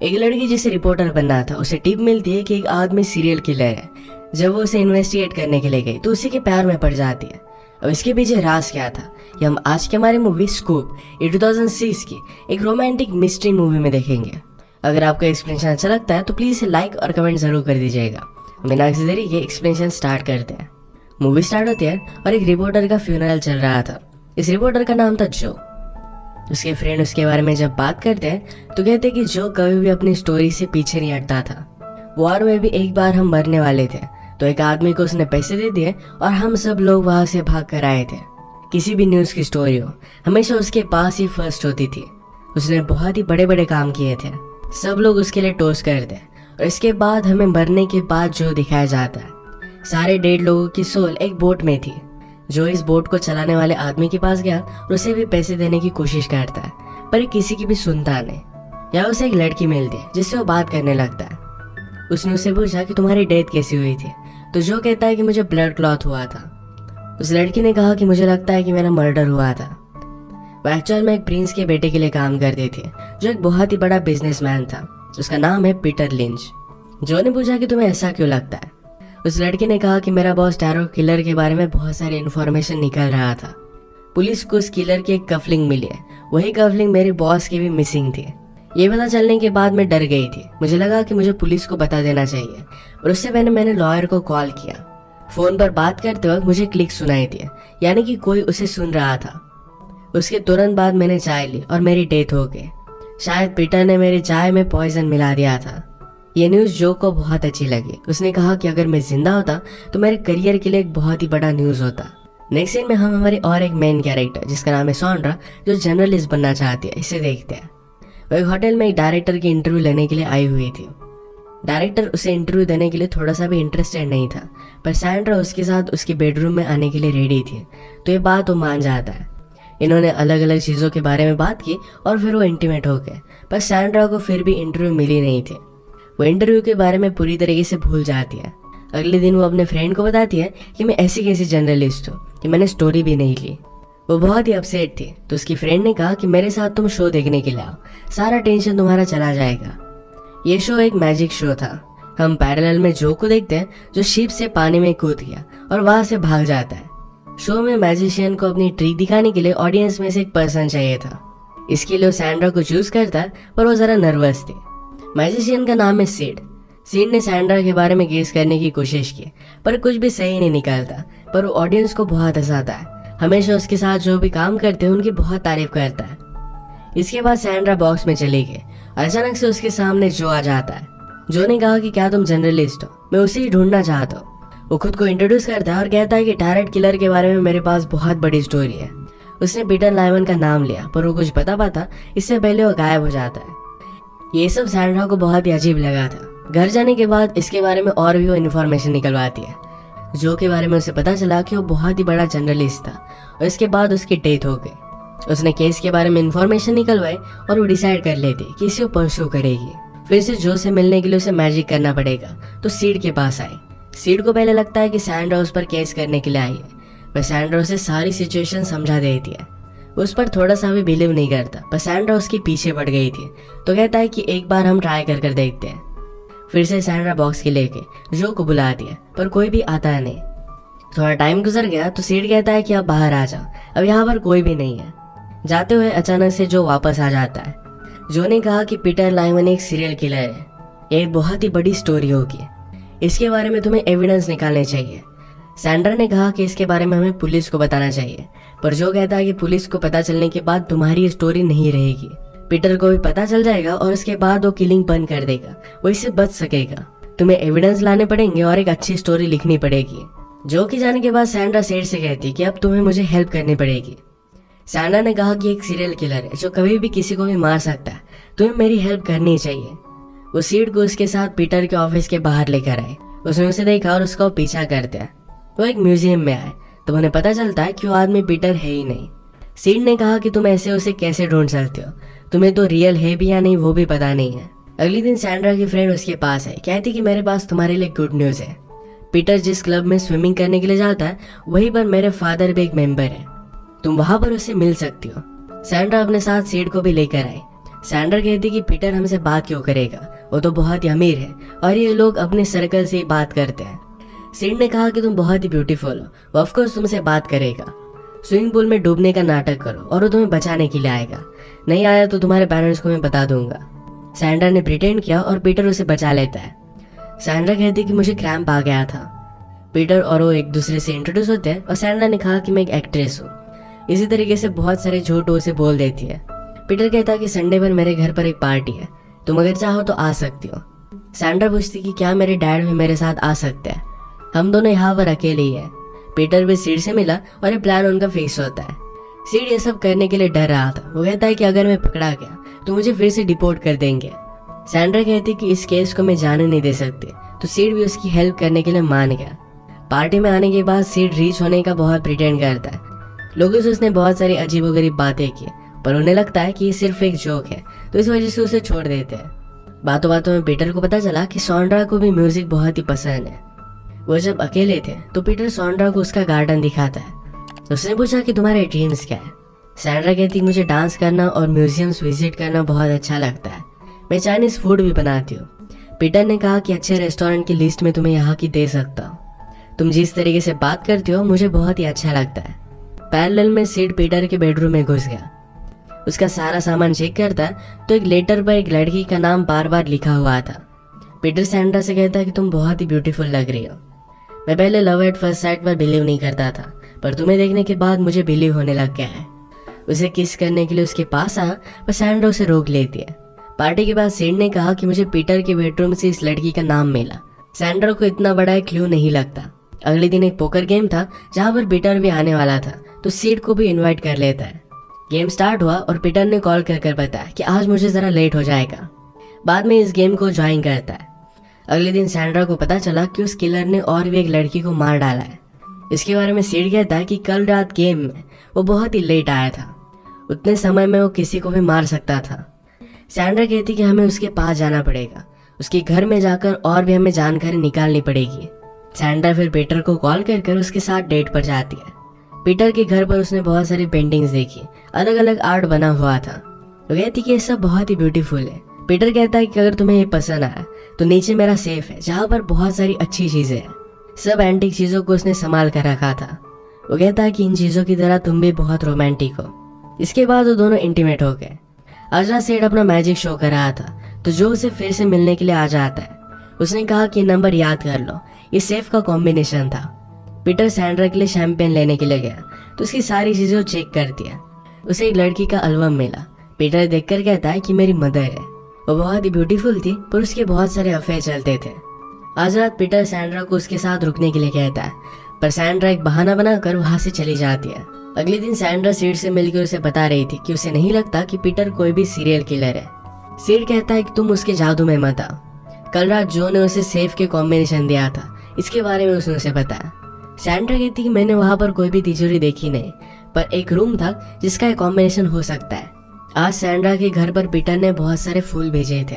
एक लड़की जिसे रिपोर्टर बनना था, उसे टिप मिलती है कि एक आदमी सीरियल किलर है। जब वो उसे इन्वेस्टिगेट करने के लिए गई तो उसी के प्यार में पड़ जाती है। अब इसके पीछे राज क्या था, ये हम आज के हमारी मूवी स्कूप, ये 2006 की एक रोमांटिक मिस्ट्री मूवी में देखेंगे। अगर आपको एक्सप्लेनेशन अच्छा लगता है तो प्लीज इसे लाइक और कमेंट जरूर कर दीजिएगा। बिना किसी देरी के एक्सप्लेनेशन स्टार्ट करते हैं। मूवी स्टार्ट होती है और एक रिपोर्टर का फ्यूनरल चल रहा था। इस रिपोर्टर का नाम था जो। उसके फ्रेंड उसके बारे में जब बात करते हैं तो कहते हैं कि जो कभी भी अपनी स्टोरी से पीछे नहीं हटता था। वॉर में भी एक बार हम मरने वाले थे तो एक आदमी को उसने पैसे दे दिए और हम सब लोग वहां से भाग कर आए थे। किसी भी न्यूज की स्टोरी हो हमेशा उसके पास ही फर्स्ट होती थी। उसने बहुत ही बड़े बड़े काम किए थे, सब लोग उसके लिए टोस्ट करते और इसके बाद हमें मरने के बाद जो दिखाया जाता है, सारे डेड लोगों की सोल एक बोट में थी। जो इस बोट को चलाने वाले आदमी के पास गया और उसे भी पैसे देने की कोशिश करता है, पर किसी की भी सुनता नहीं। या उसे एक लड़की मिलती है जिससे वो बात करने लगता है। उसने उससे पूछा कि तुम्हारी डेथ कैसी हुई थी, तो जो कहता है कि मुझे ब्लड क्लॉट हुआ था। उस लड़की ने कहा कि मुझे लगता है कि मेरा मर्डर हुआ था। वो एक्चुअल में एक प्रिंस के बेटे के लिए काम करती थी जो एक बहुत ही बड़ा बिजनेसमैन था। उसका नाम है पीटर लिंच। जो ने पूछा कि तुम्हें ऐसा क्यों लगता है। उस लड़की ने कहा कि मेरा बॉस टैरो किलर के बारे में बहुत सारी इन्फॉर्मेशन निकल रहा था। पुलिस को उस किलर की एक कफलिंग मिली है, वही कफलिंग मेरे बॉस की भी मिसिंग थी। ये पता चलने के बाद मैं डर गई थी। मुझे लगा कि मुझे पुलिस को बता देना चाहिए और उससे पहले मैंने लॉयर को कॉल किया। फोन पर बात करते वक्त मुझे क्लिक सुनाई थी, यानी कि कोई उसे सुन रहा था। उसके तुरंत बाद मैंने चाय ली और मेरी डेथ हो गई। शायद पीटर ने मेरी चाय में पॉइजन मिला दिया था। ये न्यूज़ जो को बहुत अच्छी लगी। उसने कहा कि अगर मैं जिंदा होता तो मेरे करियर के लिए एक बहुत ही बड़ा न्यूज़ होता। नेक्स्ट सीन में हम हमारी और एक मेन कैरेक्टर जिसका नाम है सॉन्ड्रा, जो जर्नलिस्ट बनना चाहती है, इसे देखते हैं। वो एक होटल में एक डायरेक्टर की इंटरव्यू लेने के लिए आई हुई थी। डायरेक्टर उसे इंटरव्यू देने के लिए थोड़ा सा भी इंटरेस्टेड नहीं था, पर सैंड्रा उसके साथ उसके बेडरूम में आने के लिए रेडी थी, तो ये बात वो मान जाता है। इन्होंने अलग अलग चीज़ों के बारे में बात की और फिर वो इंटीमेट हो गए, पर सैंड्रा को फिर भी इंटरव्यू मिली नहीं थी। वो इंटरव्यू के बारे में पूरी तरीके से भूल जाती है। अगले दिन वो अपने फ्रेंड को बताती है कि मैं ऐसी कैसी जर्नलिस्ट हूँ कि मैंने स्टोरी भी नहीं ली। वो बहुत ही अपसेट थी, तो उसकी फ्रेंड ने कहा कि मेरे साथ तुम शो देखने के लिए आओ, सारा टेंशन तुम्हारा चला जाएगा। ये शो एक मैजिक शो था। हम पैरेलल में जो को देखते हैं जो शिप से पानी में कूद गया और वहां से भाग जाता है। शो में मैजिशियन को अपनी ट्रिक दिखाने के लिए ऑडियंस में से एक पर्सन चाहिए था। इसके लिए वो सैंड्रा को चूज करता है, पर वो जरा नर्वस थी। मैजिशियन का नाम है सीड। सीड ने सैंड्रा के बारे में गेस करने की कोशिश की, पर कुछ भी सही नहीं निकलता। पर वो ऑडियंस को बहुत हंसाता है। हमेशा उसके साथ जो भी काम करते हैं उनकी बहुत तारीफ करता है। इसके बाद सैंड्रा बॉक्स में चली गई। अचानक से उसके सामने जो आ जाता है। जो ने कहा कि क्या तुम जर्नलिस्ट हो, मैं उसे ही ढूंढना चाहता हूँ। वो खुद को इंट्रोड्यूस करता है और कहता है कि टैरेट किलर के बारे में मेरे पास बहुत बड़ी स्टोरी है। उसने पीटर लाइमन का नाम लिया, पर वो कुछ बता पाता इससे पहले वो गायब हो जाता है। ये सब सैंड्रा को बहुत ही अजीब लगा था। घर जाने के बाद इसके बारे में और भी वो इन्फॉर्मेशन निकलवाती है। जो के बारे में उसे पता चला कि वो बहुत ही बड़ा जर्नलिस्ट था और इसके बाद उसकी डेथ हो गई। उसने केस के बारे में इन्फॉर्मेशन निकलवाई और वो डिसाइड कर लेती कि इसे वो परस्यू करेगी। फिर से जो से मिलने के लिए उसे मैजिक करना पड़ेगा, तो सीड के पास आई। सीड को पहले लगता है कि सैंड्रा उस पर केस करने के लिए आई है, पर सैंड्रा उसे सारी सिचुएशन समझा देती है। वो उस पर थोड़ा सा भी बिलीव नहीं करता, पर सैंड्रा उसके पीछे पड़ गई थी, तो कहता है कि एक बार हम ट्राई कर देखते हैं। फिर से सैंड्रा बॉक्स के लेके जो को बुलाती है, पर कोई भी आता नहीं। थोड़ा टाइम गुजर गया तो सीड कहता है कि आप बाहर आ जाओ, अब यहाँ पर कोई भी नहीं है। जाते हुए अचानक से जो वापस आ जाता है। जो ने कहा कि पीटर लाइमन एक सीरियल किलर है, ये एक बहुत ही बड़ी स्टोरी होगी, इसके बारे में तुम्हें एविडेंस निकालने चाहिए। सैंड्रा ने कहा कि इसके बारे में हमें पुलिस को बताना चाहिए, पर जो कहता है कि पुलिस को पता चलने के बाद तुम्हारी स्टोरी नहीं रहेगी। पीटर को भी पता चल जाएगा और उसके बाद वो किलिंग बंद कर देगा, वो इससे बच सकेगा। तुम्हें एविडेंस लाने पड़ेंगे और एक अच्छी स्टोरी लिखनी पड़ेगी। जो कि जाने के बाद सैंड्रा सेठ से कहती कि अब तुम्हें मुझे हेल्प करनी पड़ेगी। सैंड्रा ने कहा कि एक सीरियल किलर है जो कभी भी किसी को भी मार सकता है, तुम्हें मेरी हेल्प करनी चाहिए। वो सीड को उसके साथ पीटर के ऑफिस के बाहर लेकर आए। उसने उसे देखा और उसका पीछा करते हैं। वो एक म्यूजियम में आए तो उन्हें पता चलता है कि वो आदमी पीटर है ही नहीं। सीड ने कहा कि तुम ऐसे उसे कैसे ढूंढ सकते हो, तुम्हें तो रियल है भी या नहीं वो भी पता नहीं है। अगले दिन सैंड्रा की फ्रेंड उसके पास है, कहती कि मेरे पास तुम्हारे लिए गुड न्यूज है। पीटर जिस क्लब में स्विमिंग करने के लिए जाता है वहीं पर मेरे फादर भी एक मेंबर है, तुम वहां पर उससे मिल सकती हो। सैंड्रा अपने साथ सीड को भी लेकर आई। सैंड्रा कहती कि पीटर हमसे बात क्यों करेगा, वो तो बहुत ही अमीर है और ये लोग अपने सर्कल से ही बात करते हैं। सिड ने कहा कि तुम बहुत ही ब्यूटीफुल हो, वो ऑफकोर्स तुमसे बात करेगा। स्विमिंग पूल में डूबने का नाटक करो और वो तुम्हें बचाने के लिए आएगा, नहीं आया तो तुम्हारे पेरेंट्स को मैं बता दूंगा। सैंड्रा ने प्रिटेंड किया और पीटर उसे बचा लेता है। सैंड्रा कहती कि मुझे क्रैम्प आ गया था। पीटर और वो एक दूसरे से इंट्रोड्यूस होते हैं और सैंड्रा ने कहा कि मैं एक एक्ट्रेस हूँ। इसी तरीके से बहुत सारे झूठ उसे बोल देती है। पीटर कहता है कि संडे पर मेरे घर पर एक पार्टी है, तुम अगर चाहो तो आ सकती हो। सैंड्रा पूछती कि क्या मेरे डैड भी मेरे साथ आ सकते हैं, हम दोनों यहाँ पर अकेले ही है। पीटर भी सीड से मिला और ये प्लान उनका फिक्स होता है। सीड ये सब करने के लिए डर रहा था। वो कहता है कि अगर मैं पकड़ा गया तो मुझे फिर से डिपोर्ट कर देंगे। सैंड्रा कहती कि इस केस को मैं जाने नहीं दे सकती, तो सीड भी उसकी हेल्प करने के लिए मान गया। पार्टी में आने के बाद सीड रीच होने का बहुत प्रिटेंड करता है। लोगों से उसने बहुत सारी अजीबोगरीब बातें की, पर उन्हें लगता है कि ये सिर्फ एक जोक है, तो इस वजह से उसे छोड़ देते हैं। बातों बातों में पीटर को पता चला कि सैंड्रा को भी म्यूजिक बहुत ही पसंद है। वो जब अकेले थे तो पीटर सैंड्रा को उसका गार्डन दिखाता है। तो उसने पूछा कि तुम्हारे ड्रीम्स क्या है। सैंड्रा कहती मुझे डांस करना और म्यूजियम्स विजिट करना बहुत अच्छा लगता है, मैं चाइनीज फूड भी बनाती हूँ। पीटर ने कहा कि अच्छे रेस्टोरेंट की लिस्ट में तुम्हें यहाँ की दे सकता हूँ, तुम जिस तरीके से बात करती हो मुझे बहुत ही अच्छा लगता है। पैरेलल में सीड पीटर के बेडरूम में घुस गया। उसका सारा सामान चेक करता है तो एक लेटर पर एक लड़की का नाम बार बार लिखा हुआ था। पीटर सैंड्रा से कहता है कि तुम बहुत ही ब्यूटीफुल लग रही हो। मैं पहले लव एट फर्स्ट साइट पर बिलीव नहीं करता था, पर तुम्हें देखने के बाद मुझे बिलीव होने लग गया है। उसे किस करने के लिए उसके पास आया, पर सैंड्रा उसे रोक लेती है। पार्टी के बाद सीड ने कहा कि मुझे पीटर के बेडरूम से इस लड़की का नाम मिला। सैंड्रा को इतना बड़ा एक क्लू नहीं लगता। अगले दिन एक पोकर गेम था जहाँ पर पीटर भी आने वाला था, तो सीड को भी इन्वाइट कर लेता है। गेम स्टार्ट हुआ और पीटर ने कॉल कर बताया कि आज मुझे जरा लेट हो जाएगा। बाद में इस गेम को ज्वाइन करता है। अगले दिन सैंड्रा को पता चला कि उस किलर ने और भी एक लड़की को मार डाला है। इसके बारे में सीड कहता है कि कल रात गेम में वो बहुत ही लेट आया था, उतने समय में वो किसी को भी मार सकता था। सैंड्रा कहती कि हमें उसके पास जाना पड़ेगा, उसके घर में जाकर और भी हमें जानकारी निकालनी पड़ेगी। सैंड्रा फिर पीटर को कॉल कर उसके साथ डेट पर जाती है। पीटर के घर पर उसने बहुत सारी पेंटिंग्स देखी, अलग अलग आर्ट बना हुआ था। वो कहती कि ये सब बहुत ही ब्यूटीफुल है। पीटर कहता है कि अगर तुम्हें ये पसंद आया तो नीचे मेरा सेफ है जहाँ पर बहुत सारी अच्छी चीजें हैं। सब एंटीक चीजों को उसने संभाल कर रखा था। वो कहता है कि इन चीजों की तरह तुम भी बहुत रोमांटिक हो। इसके बाद वो दोनों इंटीमेट हो गए। आज रात सेड अपना मैजिक शो कर रहा था, तो जो उसे फिर से मिलने के लिए आ जाता है। उसने कहा कि नंबर याद कर लो, ये सेफ का कॉम्बिनेशन था। पीटर सैंड्रा के लिए शैंपेन लेने के लिए गया तो उसकी सारी चीजें चेक कर दिया। उसे एक लड़की का एल्बम मिला। पीटर देखकर कहता है कि मेरी मदर है। वो बहुत ही ब्यूटीफुल थी, पर उसके बहुत सारे अफेयर चलते थे। आज रात पीटर सैंड्रा को उसके साथ रुकने के लिए कहता है, पर सैंड्रा एक बहाना बनाकर वहां से चली जाती है। अगले दिन सैंड्रा सीड से मिलकर उसे बता रही थी कि उसे नहीं लगता कि पीटर कोई भी सीरियल किलर है। सीड कहता है कि तुम उसके जादू में मत आओ। कल रात जो ने उसे सेफ के कॉम्बिनेशन दिया था, इसके बारे में उसने उसे बताया। सैंड्रा कहती कि मैंने वहां पर कोई भी तिजोरी देखी नहीं, पर एक रूम था जिसका एक कॉम्बिनेशन हो सकता है। आज सैंड्रा के घर पर पीटर ने बहुत सारे फूल भेजे थे।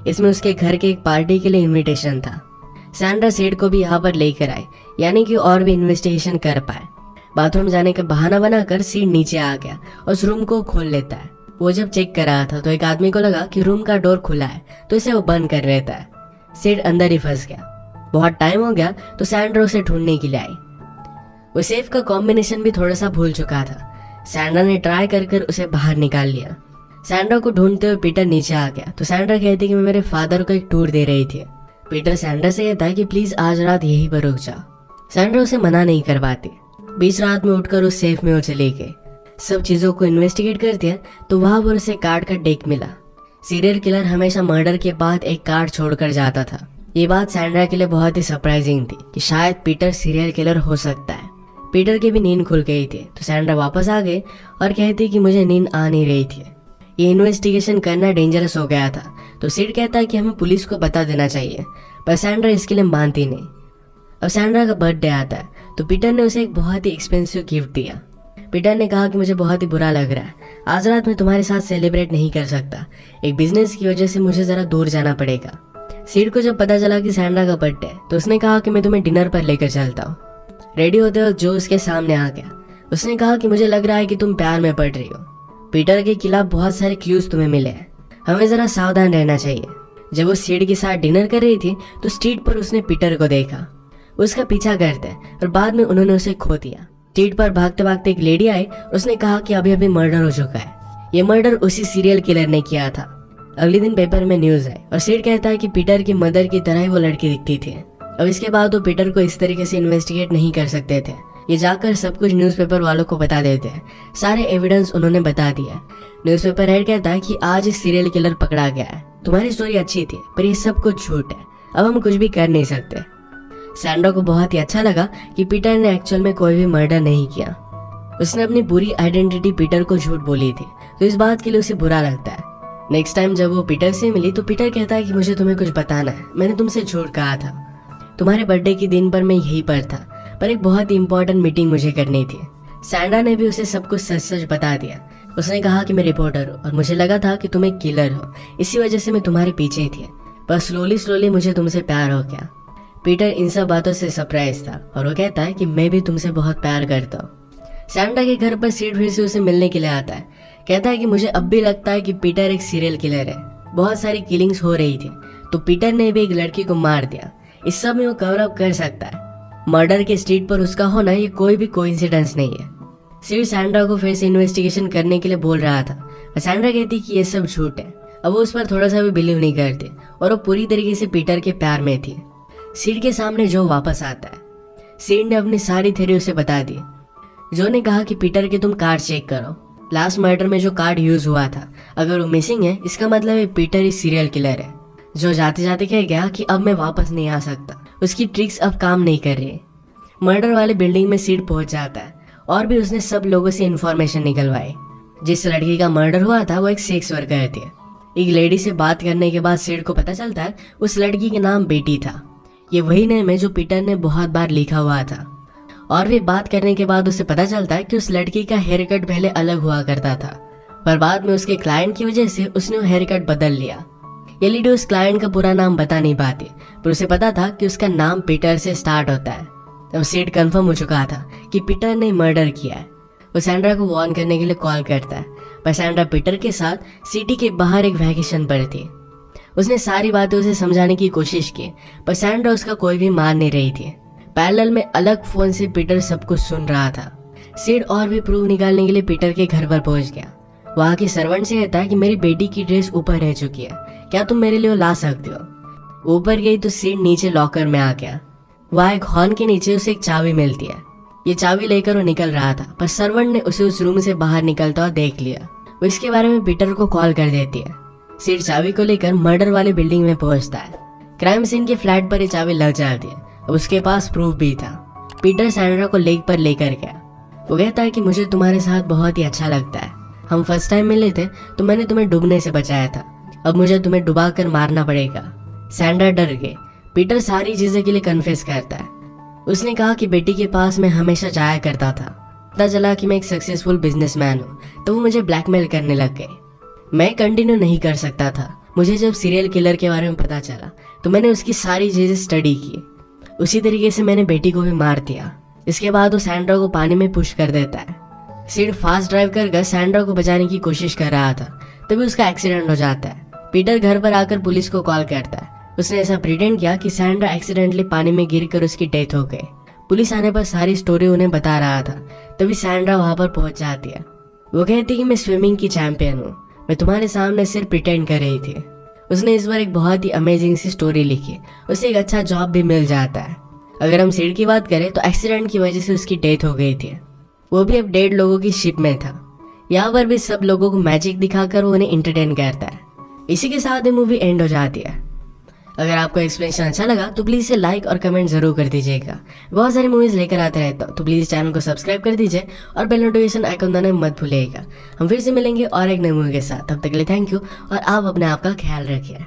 इसमें उसके घर के एक पार्टी के लिए इनविटेशन था। सैंड्रा सीड को भी यहाँ पर लेकर आई, यानी कि और भी इन्वेस्टिगेशन कर पाए। बाथरूम जाने का बहाना बनाकर सीड नीचे आ गया और उस रूम को खोल लेता है। वो जब चेक कर रहा था तो एक आदमी को लगा कि रूम का डोर खुला है, तो इसे वो बंद कर लेता है। सीड अंदर ही फंस गया। बहुत टाइम हो गया तो सैंड्रा उसे ढूंढने के लिए आई। वो सेफ का कॉम्बिनेशन भी थोड़ा सा भूल चुका था। सैंड्रा ने ट्राई कर उसे बाहर निकाल लिया। सैंड्रा को ढूंढते हुए पीटर नीचे आ गया तो सैंड्रा कहती कि मैं मेरे फादर को एक टूर दे रही थी। पीटर सैंड्रा से कहता है कि प्लीज आज रात यहीं पर रुक जाओ। सैंड्रा उसे मना नहीं कर पाती। बीच रात में उठकर उस सेफ में वो चली गई। सब चीजों को इन्वेस्टिगेट करती है तो वहां पर उसे कार्ड का डेक मिला। सीरियल किलर हमेशा मर्डर के बाद एक कार्ड छोड़कर जाता था। ये बात सैंड्रा के लिए बहुत ही सरप्राइजिंग थी कि शायद पीटर सीरियल किलर हो सकता है। पीटर की भी नींद खुल गई थी तो सैंड्रा वापस आ गई और कहती कि मुझे नींद आ नहीं रही थी। ये इन्वेस्टिगेशन करना डेंजरस हो गया था, तो सीड कहता है कि हमें पुलिस को बता देना चाहिए, पर सैंड्रा इसके लिए मानती नहीं। अब सैंड्रा का बर्थडे आता है तो पीटर ने उसे एक बहुत ही एक्सपेंसिव गिफ्ट दिया। पीटर ने कहा कि मुझे बहुत ही बुरा लग रहा है, आज रात मैं तुम्हारे साथ सेलिब्रेट नहीं कर सकता, एक बिजनेस की वजह से मुझे जरा दूर जाना पड़ेगा। सीड को जब पता चला कि सैंड्रा का बर्थडे है तो उसने कहा कि मैं तुम्हें डिनर पर लेकर चलता हूँ। रेडी होते वक्त जो उसके सामने आ गया। उसने कहा कि मुझे लग रहा है कि तुम प्यार में पड़ रही हो। पीटर के खिलाफ बहुत सारे क्लूज तुम्हें मिले हैं। हमें जरा सावधान रहना चाहिए। जब वो सीड के साथ डिनर कर रही थी तो स्ट्रीट पर उसने पीटर को देखा। उसका पीछा करते और बाद में उन्होंने उसे खो दिया। स्ट्रीट पर भागते भागते एक लेडी आई, उसने कहा कि अभी अभी मर्डर हो चुका है। ये मर्डर उसी सीरियल किलर ने किया था। अगले दिन पेपर में न्यूज आई और सीड कहता है कि पीटर की मदर की तरह ही वो लड़की दिखती थी। अब इसके बाद वो पीटर को इस तरीके से इन्वेस्टिगेट नहीं कर सकते थे। ये जाकर सब कुछ न्यूज़पेपर वालों को बता देते हैं। सारे एविडेंस उन्होंने बता दिया। न्यूज़पेपर हेड कहता है कि आज इस सीरियल किलर पकड़ा गया है। तुम्हारी स्टोरी अच्छी थी पर ये सब कुछ झूठ है। अब हम कुछ भी कर नहीं सकते। सैंड्रा को बहुत ही अच्छा लगा कि पीटर ने एक्चुअल में कोई भी मर्डर नहीं किया। उसने अपनी पूरी आइडेंटिटी पीटर को झूठ बोली थी, तो इस बात के लिए उसे बुरा लगता है। नेक्स्ट टाइम जब वो पीटर से मिली तो पीटर कहता है कि मुझे तुम्हें कुछ बताना है। मैंने तुमसे झूठ कहा था। तुम्हारे बर्थडे के दिन पर मैं यहीं पर था, पर एक बहुत ही इंपॉर्टेंट मीटिंग मुझे करनी थी। सैंड्रा ने भी उसे सब कुछ सच सच बता दिया। उसने कहा कि मैं रिपोर्टर हूँ और मुझे लगा था कि तुम एक किलर हो, इसी वजह से मैं तुम्हारे पीछे थी। पर स्लोली मुझे तुमसे प्यार हो गया। पीटर इन सब बातों से सरप्राइज था और वो कहता है कि मैं भी तुमसे बहुत प्यार करता हूँ। सैंड्रा के घर पर सीड फिर से उसे मिलने के लिए आता है। कहता है कि मुझे अब भी लगता है कि पीटर एक सीरियल किलर है। बहुत सारी किलिंग्स हो रही थी तो पीटर ने भी एक लड़की को मार दिया। इस सब में वो कवर अप कर सकता है। मर्डर के स्ट्रीट पर उसका होना ये कोई भी कोइंसिडेंस नहीं है। सीड सैंड्रा को फिर से इन्वेस्टिगेशन करने के लिए बोल रहा था। सैंड्रा कहती कि ये सब झूठ है। अब वो उस पर थोड़ा सा भी बिलीव नहीं करती और वो पूरी तरीके से पीटर के प्यार में थी। सीड के सामने जो वापस आता है। सीड ने अपनी सारी थ्योरी उसे बता दी। जो ने कहा कि पीटर के तुम कार्ड चेक करो। लास्ट मर्डर में जो कार्ड यूज हुआ था, अगर वो मिसिंग है इसका मतलब है पीटर ही सीरियल किलर है। जो जाते जाते कह गया कि अब मैं वापस नहीं आ सकता। उसकी ट्रिक्स अब काम नहीं कर रही। मर्डर वाले बिल्डिंग में सीड पहुंच जाता है और भी उसने सब लोगों से इन्फॉर्मेशन निकलवाई। जिस लड़की का मर्डर हुआ था वो एक सेक्स वर्कर थी। एक लेडी से बात करने के बाद सीड को पता चलता है उस लड़की के नाम बेटी था। ये वही नेम है जो पीटर ने बहुत बार लिखा हुआ था। और भी बात करने के बाद उसे पता चलता है कि उस लड़की का हेयर कट पहले अलग हुआ करता था, पर बाद में उसके क्लाइंट की वजह से उसने वो हेयर कट बदल लिया। ये लेडी उस क्लाइंट का पूरा नाम बता नहीं पाती, पर उसे पता था कि उसका नाम पीटर से स्टार्ट होता है। अब सीड कंफर्म हो चुका था कि पीटर ने मर्डर किया है। वो सैंड्रा को वार्न करने के लिए कॉल करता है, पर सैंड्रा पीटर के साथ सिटी के बाहर एक वैकेशन पर थी। उसने सारी बातें उसे समझाने की कोशिश की, पर सैंड्रा उसका कोई भी मान नहीं रही थी। पैरेलल में अलग फोन से पीटर सब कुछ सुन रहा था। सीड और भी प्रूफ निकालने के लिए पीटर के घर पर पहुंच गया। वहाँ की सर्वेंट से कहता है कि मेरी बेटी की ड्रेस ऊपर रह चुकी है, क्या तुम मेरे लिए वो ला सकते हो। ऊपर गई तो सीड नीचे लॉकर में आ गया। वहाँ एक हॉर्न के नीचे उसे एक चाबी मिलती है। ये चाबी लेकर वो निकल रहा था, पर सर्वेंट ने उसे उस रूम से बाहर निकलता हुआ देख लिया। वो इसके बारे में पीटर को कॉल कर देती है। सीड चाबी को लेकर मर्डर वाली बिल्डिंग में पहुंचता है। क्राइम सीन के फ्लैट पर ये चाबी लग जाती है। अब उसके पास प्रूफ भी था। पीटर सैंड्रा को लेक पर लेकर गया। वो कहता है कि मुझे तुम्हारे साथ बहुत ही अच्छा लगता है। हम फर्स्ट टाइम मिले थे तो मैंने तुम्हें डूबने से बचाया था, अब मुझे तुम्हें डुबा कर मारना पड़ेगा। सैंड्रा डर गई। पीटर सारी चीजें के लिए कन्फेस करता है। उसने कहा कि बेटी के पास मैं हमेशा जाया करता था। पता चला कि मैं एक सक्सेसफुल बिजनेसमैन हूँ तो वो मुझे ब्लैकमेल करने लग गए। मैं कंटिन्यू नहीं कर सकता था। मुझे जब सीरियल किलर के बारे में पता चला तो मैंने उसकी सारी चीजें स्टडी की। उसी तरीके से मैंने बेटी को भी मार दिया। इसके बाद वो सैंड्रा को पानी में पुश कर देता है। सीड फास्ट ड्राइव कर सैंड्रा को बचाने की कोशिश कर रहा था, तभी उसका एक्सीडेंट हो जाता है। पीटर घर पर आकर पुलिस को कॉल करता है। उसने ऐसा प्रिटेंड किया कि सैंड्रा एक्सीडेंटली पानी में गिरकर उसकी डेथ हो गई। पुलिस आने पर सारी स्टोरी उन्हें बता रहा था, तभी सैंड्रा वहां पर पहुंच जाती है। वो कहती कि मैं स्विमिंग की चैंपियन हूँ, मैं तुम्हारे सामने सिर्फ प्रिटेंड कर रही थी। उसने इस बार एक बहुत ही अमेजिंग सी स्टोरी लिखी। उसे एक अच्छा जॉब भी मिल जाता है। अगर हम सीड की बात करें तो एक्सीडेंट की वजह से उसकी डेथ हो गई थी। वो भी अब 1.5 लोगों की शिप में था। यहाँ पर भी सब लोगों को मैजिक दिखाकर वो उन्हें एंटरटेन करता है। इसी के साथ ये मूवी एंड हो जाती है। अगर आपको एक्सप्लेनेशन अच्छा लगा तो प्लीज़ इसे लाइक और कमेंट जरूर कर दीजिएगा। बहुत सारी मूवीज़ लेकर आते रहता हूँ, तो प्लीज़ चैनल को सब्सक्राइब कर दीजिए और बेल नोटिफिकेशन आइकन दबाना मत भूलिएगा। हम फिर से मिलेंगे और एक नई मूवी के साथ। तब तक के लिए थैंक यू और आप अपने आप का ख्याल रखिए।